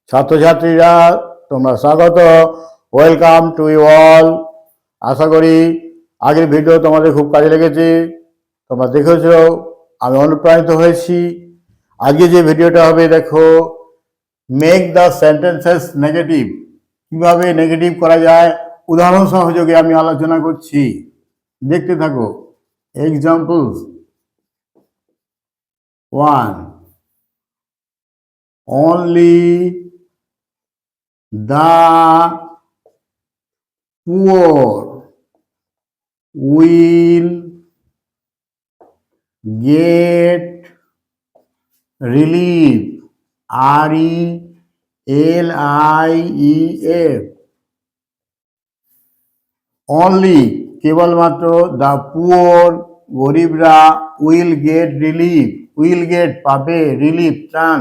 ছাত্রছাত্রীরা তোমরা স্বাগত, ওয়েলকাম টু ইউ অল। আশা করি আগের ভিডিও তোমাদের খুব কাজে লেগেছে, তোমরা দেখেছো, আমি অনুপ্রাণিত হয়েছি। আজকে যে ভিডিওটা হবে, দেখো, মেক দ্য সেন্টেন্সেস নেগেটিভ। কিভাবে নেগেটিভ করা যায় উদাহরণ সহযোগে আমি আলোচনা করছি, দেখতে থাকো। Examples 1, only the poor will get relief, RELIEF. only কেবলমাত্র, the poor গরিবরা, will get relief, will get পাবে, রিলিফ ত্রাণ।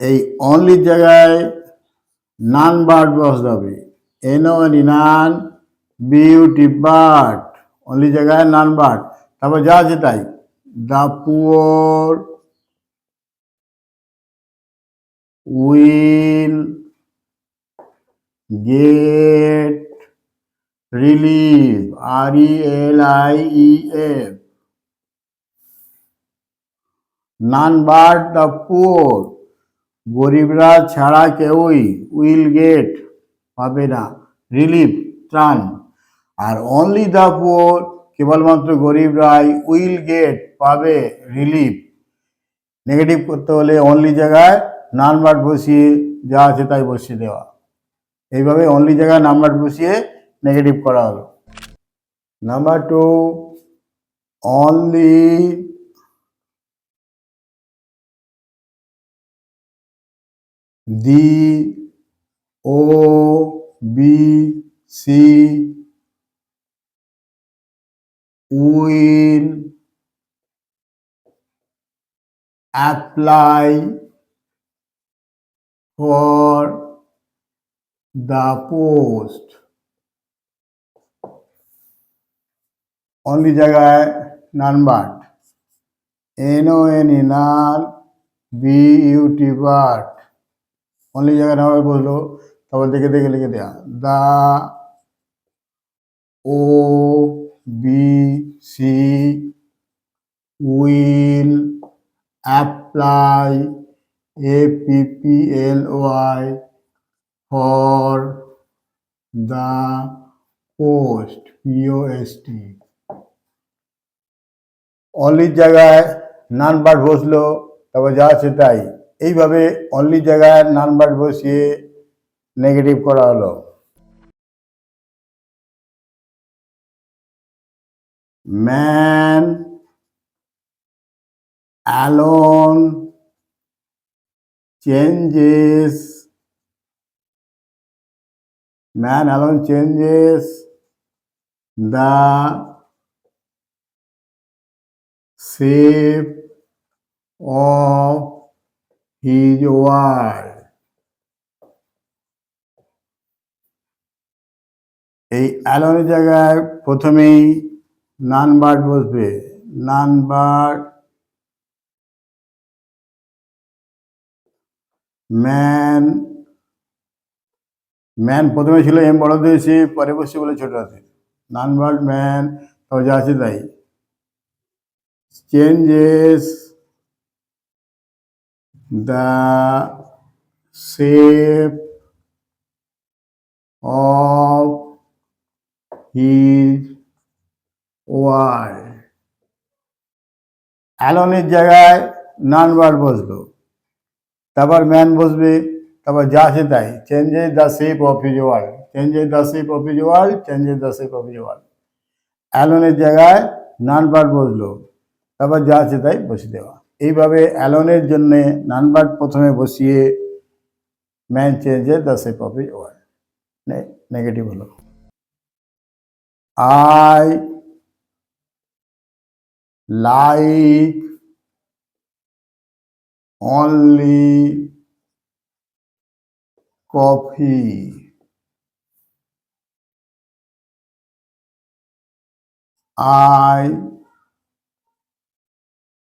এই অনলি জায়গায় নান বার্ড বসাবে, NON, none, beauty bird, only জায়গায় নান বার্ড। তারপর যা আছে তাই, the poor will get relief, RELIEF. None but the poor, গরিবরা ছাড়া কেউই, উইল গেট পাবে না, রিলিফ ত্রাণ। আর অনলি দ্য পুয়ার কেবলমাত্র গরিবরাই, উইল গেট পাবে, রিলিফ। নেগেটিভ করতে হলে অনলি জায়গায় নান বাট বসিয়ে যা আছে তাই বসিয়ে দেওয়া। এইভাবে অনলি জায়গায় নাম্বার বসিয়ে নেগেটিভ করা হলো। Number 2, only the OBC will apply for the post. Only জায়গায় নান বাট, NON, নান, বিউটি বাট, অনলি জায়গায় নাম্বার বললো, তারপর দেখে দেখে লিখে দেওয়া, the OBC will apply, APPLY, for the post, POST. Only জায়গায় নান বার্ড বসলো, তারপর যা আছে তাই। এইভাবে অনলি জায়গায় নান বার্ড বসিয়ে নেগেটিভ করা হলো। Man alone changes, man alone changes the shape of his world. এই অ্যালোনের জায়গায় প্রথমেই নান বার্ড বসবে, নান বার্ড, ম্যান, ম্যান প্রথমে ছিল এম বড় দিয়েছি, পরে বসছে বলে ছোট আছে, নান বার্ড ম্যান, তবে যা আছে তাই। Changes the shape of his world. অ্যালোনের জায়গায় নান বার্ড বসলো, তারপর ম্যান বসবে, তারপর যা আছে তাই। Changes the shape of his world, changes the shape of his world, changes the shape of his world. অ্যালোনের জায়গায় নান বার্ড বসলো, তারপর যা আছে তাই বসিয়ে দেওয়া। এইভাবে অ্যালোনের জন্য নান বার্ড প্রথমে বসিয়ে man changes the shape of his world, negative হলো। I like only coffee. I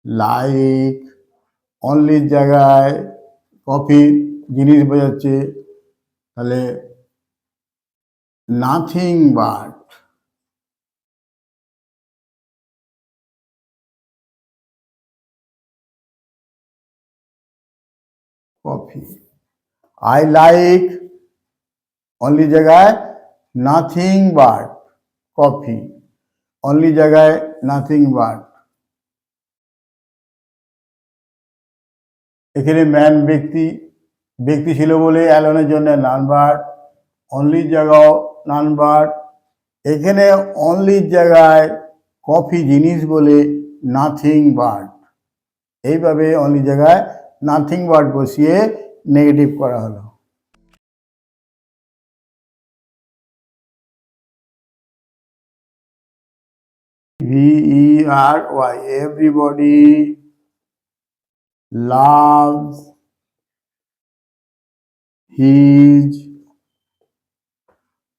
like, অনলির জায়গায় কফি জিনিস বোঝাচ্ছে, তাহলে nothing but, coffee. I like, only জায়গায় নাথিং বাট, কফি। অনলি জায়গায় নাথিং বাট। এখানে ম্যান ব্যক্তি, ব্যক্তি ছিল বলে অ্যালনের জন্য নান বাট, অনলির জায়গাও নান বাট। এখানে অনলির জায়গায় কফি জিনিস বলে নাথিং বাট। এইভাবে অনলি জায়গায় নাথিং বাট বসিয়ে নেগেটিভ করা হলো। VERY, everybody loves his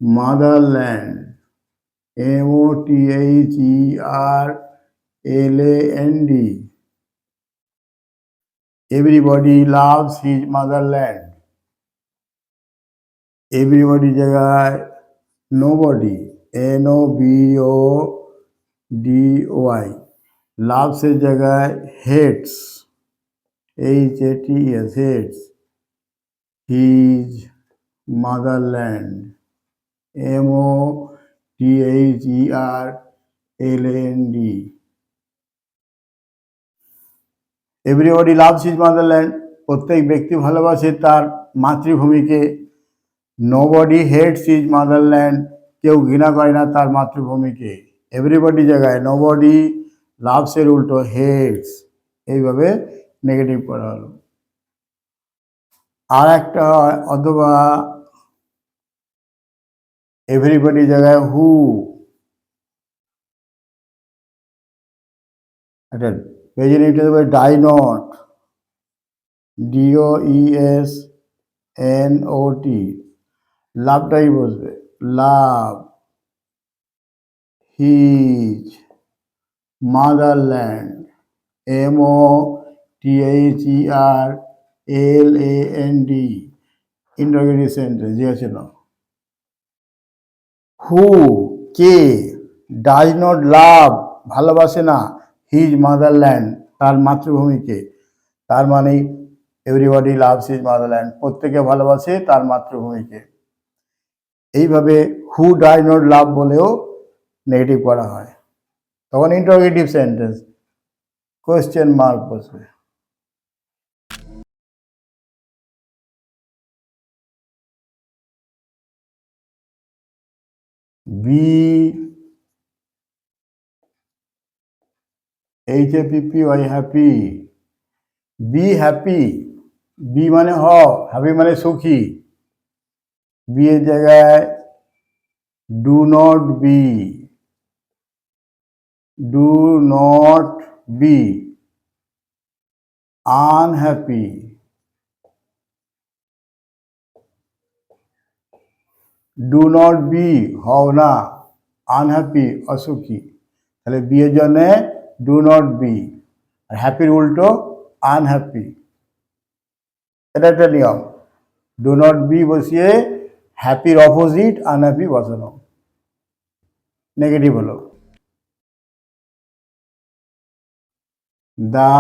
motherland. MOTHERLAND. Everybody loves his motherland. Everybody জায়গায় nobody, NOBODY. loves এর জায়গায় hates, HATES, hates his motherland, MOTHERLAND. Everybody loves his motherland, প্রত্যেক ব্যক্তি ভালোবাসে তার মাতৃভূমিকে। নোবডি হেটস হিজ মাদারল্যান্ড, কেউ ঘৃণা করে না তার মাতৃভূমিকে। এভরিবডি জায়গায় নোবডি, লাভসের উল্টো হেটস, এইভাবে নেগেটিভ করা হলো। আর একটা অথবা এভরিবডি জায়গায় হু, একটা পেজে ডাই নট, DOESNOT, লাভটাই বসবে, love his motherland, MOTHERLAND, interrogative sentence দিয়েছিল। হু, কে, ডাজ নট লাভ, ভালোবাসে না, হিজ মাদারল্যান্ড, তার মাতৃভূমিকে। তার মানে এভরিবডি লাভস হিজ মাদারল্যান্ড, প্রত্যেকে ভালোবাসে তার মাতৃভূমিকে। এইভাবে হু ডাজ নট লাভ বলেও নেগেটিভ করা হয়, তখন ইন্টারোগেটিভ সেন্টেন্স, কোয়েশ্চেন মার্ক বসবে। Be HAPPY, happy. Be happy, be মানে হও, হ্যাপি মানে সুখী। বি এর জায়গায় do not be, do not be unhappy. Do not be, হও না, আনহ্যাপি, অসুখী। তাহলে বি এর জন্য ডু নট বি, আর হ্যাপির উল্টো আনহ্যাপি। এটা একটা নিয়ম, ডু নট বি বসিয়ে হ্যাপির অপোজিট আনহ্যাপি বসানো, নেগেটিভ হলো। The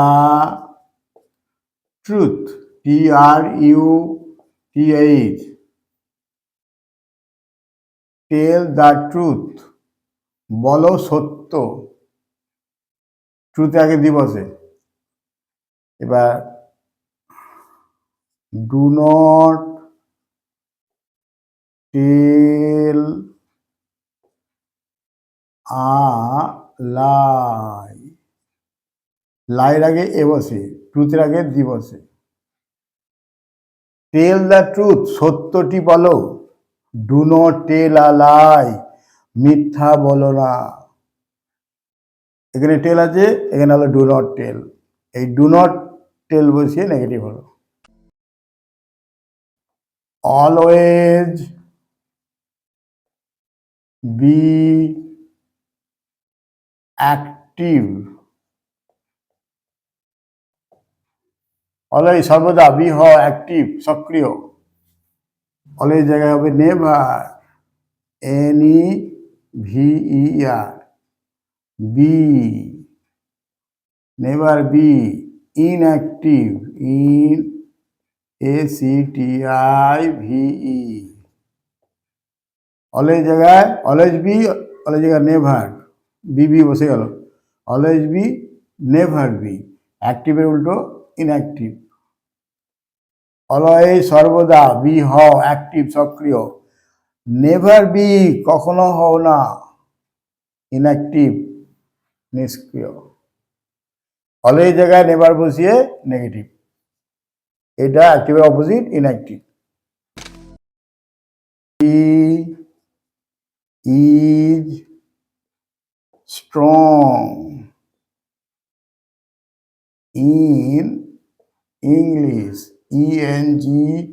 truth, TRUTH, tell the truth, বলো সত্য। ট্রুথ আগে দিবসে। এবার ডু নট টেল আ লাই, লাইয়ের আগে এ বসে, ট্রুথের আগে দিবসে। টেল দ্য ট্রুথ, সত্যটি বলো। ডু নট টেল আ লাই, মিথ্যা বলো না। এখানে টেল আছে, এখানে হলো ডু নট টেল, এই ডু নট টেল বসিয়ে নেগেটিভ হলো। অলওয়েজ বি অ্যাক্টিভ, অলওয়েজ সর্বদা, বি হ অ্যাক্টিভ সক্রিয়, অলওয়েজ জায়গায় হবে never, NEVER, be, never be, inactive, ACTIVE, always জায়গায় অলওয়েজ বি, অলওয়েজ জায়গায় নেভার, বি বসে গেল, অলওয়েজ বি, নেভার বি, অ্যাক্টিভের উল্টো ইনঅ্যাক্টিভ, অলওয়েজ সর্বদা, বি হও অ্যাক্টিভ সক্রিয়, নেভার বি কখনো হও না ইনঅ্যাক্টিভ নিষ্ক্রিয়, অলওয়েজ জায়গায় নেভার বসিয়ে নেগেটিভ, এটা অ্যাক্টিভের opposite inactive. Is strong in English, ENGLISH,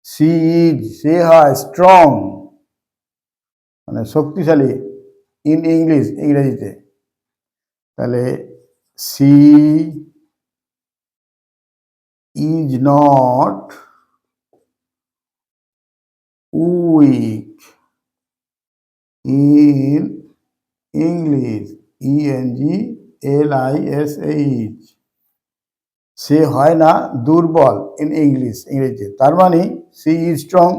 she is, সে হয় স্ট্রং মানে শক্তিশালী, ইন ইংলিশ ইংরেজিতে, তাহলে she is not weak in English, ENGLISH, সে হয় না দুর্বল ইন ইংলিশ ইংরেজিতে, তার মানে she is strong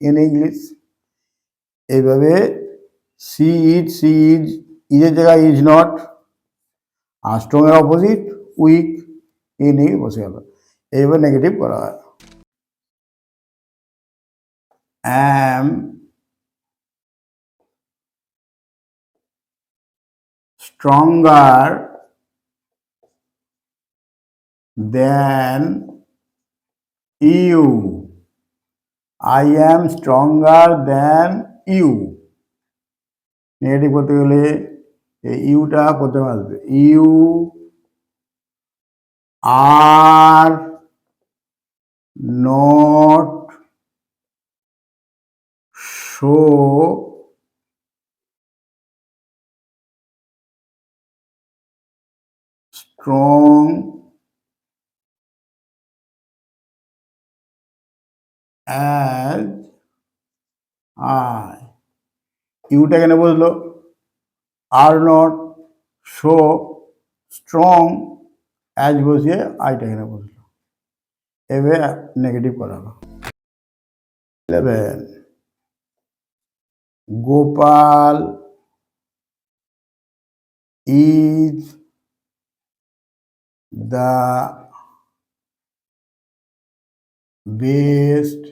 in English. এইভাবে সি ইজ ইজের জায়গায় ইজ নট, আর স্ট্রং এর অপোজিট উইক, নিয়ে বসে গেল, এইভাবে নেগেটিভ করা হয়। Am stronger than you, I am stronger than you, negative করতে গেলে এই ইউটা প্রথমে আসবে, you are not so strong as I, ইউটা কেন বসলো, are not so strong as বসিয়ে আইটা কেন বসলো, এভাবে নেগেটিভ করা হলো। 11, Gopal is the best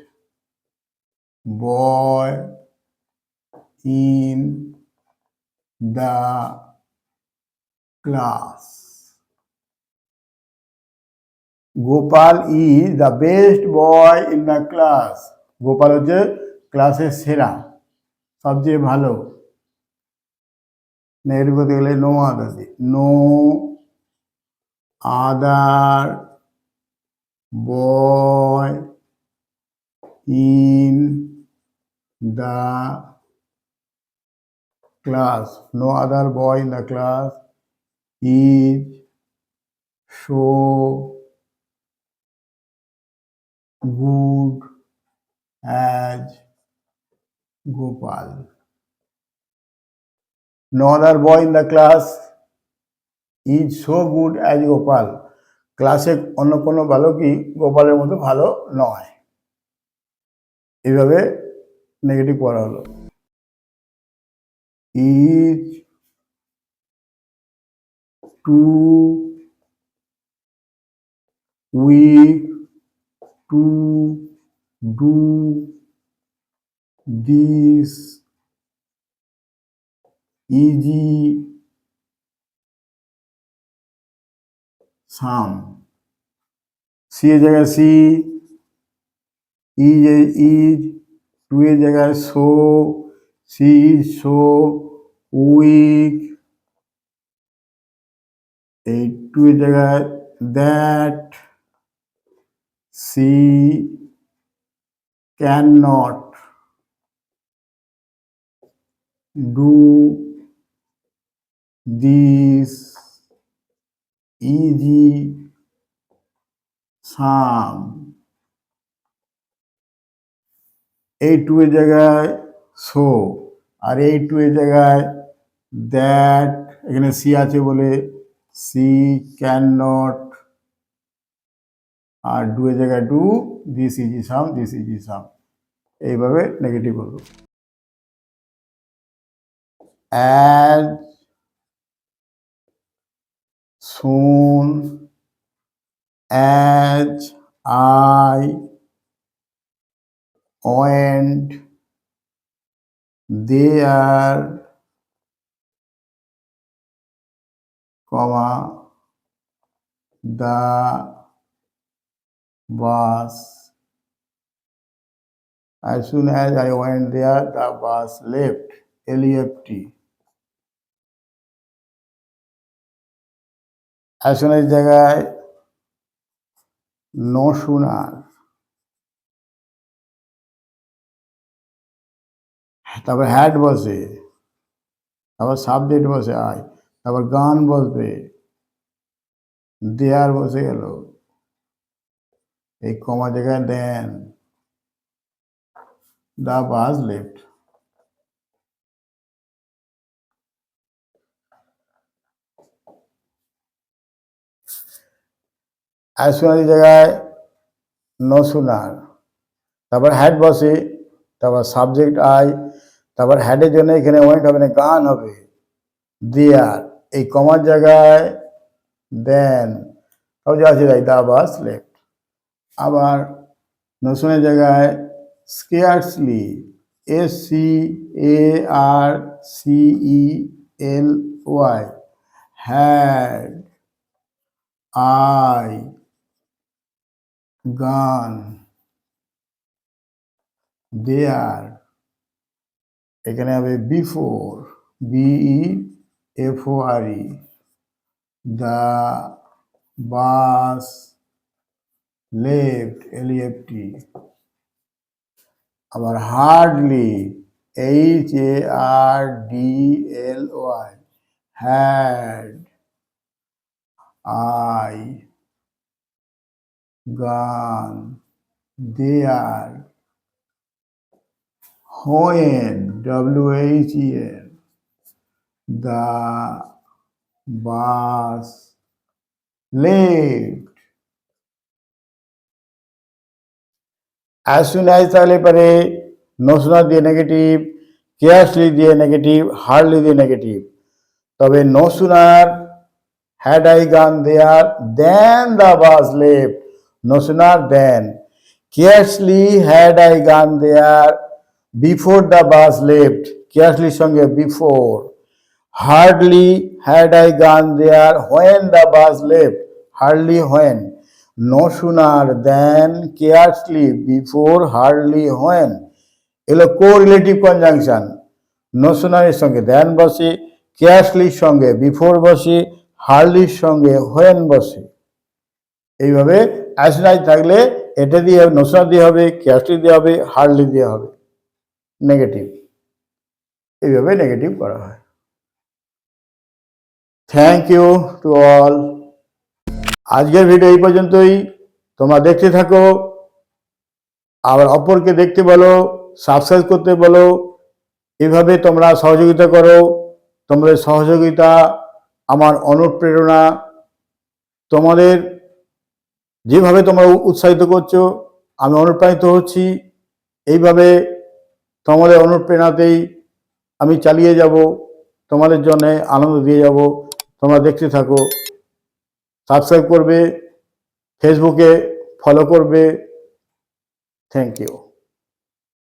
boy in the class. Gopal is the best boy in the class. Gopal হচ্ছে ক্লাসের সেরা, সবচেয়ে ভালো। নেগেটিভ করতে গেলে no other, no other boy in the class, no other boy in the class is so good as Gopal. No other boy in the class is so good as Gopal. ক্লাসে অন্য কোনো বালকই গোপালের মতো ভালো নয়, এইভাবে নেগেটিভ করা হলো। Is too weak to do this easy sum, she এর জায়গায় সি, ইজ, টু এর জায়গায় so, she is so weak, এই টু এর জায়গায় that, she can not do this easy sum, এই টু এর জায়গায় সো, আর এই টু এর জায়গায় দ্যাট, এখানে সি আছে বলে সি ক্যান নট, আর ডু এর জায়গায় do, this easy sum, this easy sum, এইভাবে নেগেটিভ করবো। as soon as I went there, comma, the bus, as soon as I went there, the bus left, left, as soon as জায়গায় no sooner, তারপর had বসে, তারপর subject বসে I, তারপর গান বসবে, দেয়ার বসে গেল, এই কমা জায়গায় দেন, the bus left। as soon as জায়গায় no sooner, তারপর হ্যাড বসে, তারপর সাবজেক্ট আই, তারপর হ্যাডের জন্য এখানে ওয়েন্ট হবে না, গান হবে, দেয়ার, এই কমার জায়গায় দেন, সব আছে তাই দা বাস লেফট। আবার নসুনের জায়গায় স্কেয়ারসলি, SCARCELY, হ্যাড আই গান দেয়ার, এখানে হবে before, BEFORE, the bus left, LEFT। আবার hardly, HARDLY, had I gone there, when, WHEN, the bus left। as soon as তাহলে পারে no sooner দিয়ে নেগেটিভ, কেয়ারসলি দিয়ে নেগেটিভ, হার্ডলি দিয়ে নেগেটিভ। তবে no sooner had I gone there, then the bus left, no sooner than, carelessly had I gone there before the bus left, carelessly সঙ্গে before, hardly had I gone there when the bus left, hardly when, no sooner than, carelessly before, hardly when, এগুলো correlative conjunction. no sooner এর সঙ্গে দেন বসে, কেয়ারসলির সঙ্গে before বসে, হার্ডলির সঙ্গে when বসে। এইভাবে অ্যাসনাইজ থাকলে এটা দিয়ে no sooner দিয়ে হবে, কেয়ারসলি দিয়ে হবে, হার্ডলি দিয়ে হবে, নেগেটিভ। এইভাবে নেগেটিভ করা হয়। Thank you to all. আজকের ভিডিও এই পর্যন্তই। তোমরা দেখতে থাকো, আবার অপরকে দেখতে বলো, সাবস্ক্রাইব করতে বলো। এভাবে তোমরা সহযোগিতা করো। তোমাদের সহযোগিতা আমার অনুপ্রেরণা। তোমাদের যেভাবে তোমরা উৎসাহিত করছো আমি অনুপ্রাণিত হচ্ছি। এইভাবে তোমাদের অনুপ্রেরণাতেই আমি চালিয়ে যাব, তোমাদের জন্য আনন্দ দিয়ে যাব। তোমরা দেখতে থাকো, সাবস্ক্রাইব করবে, ফেসবুকে ফলো করবে। Thank you.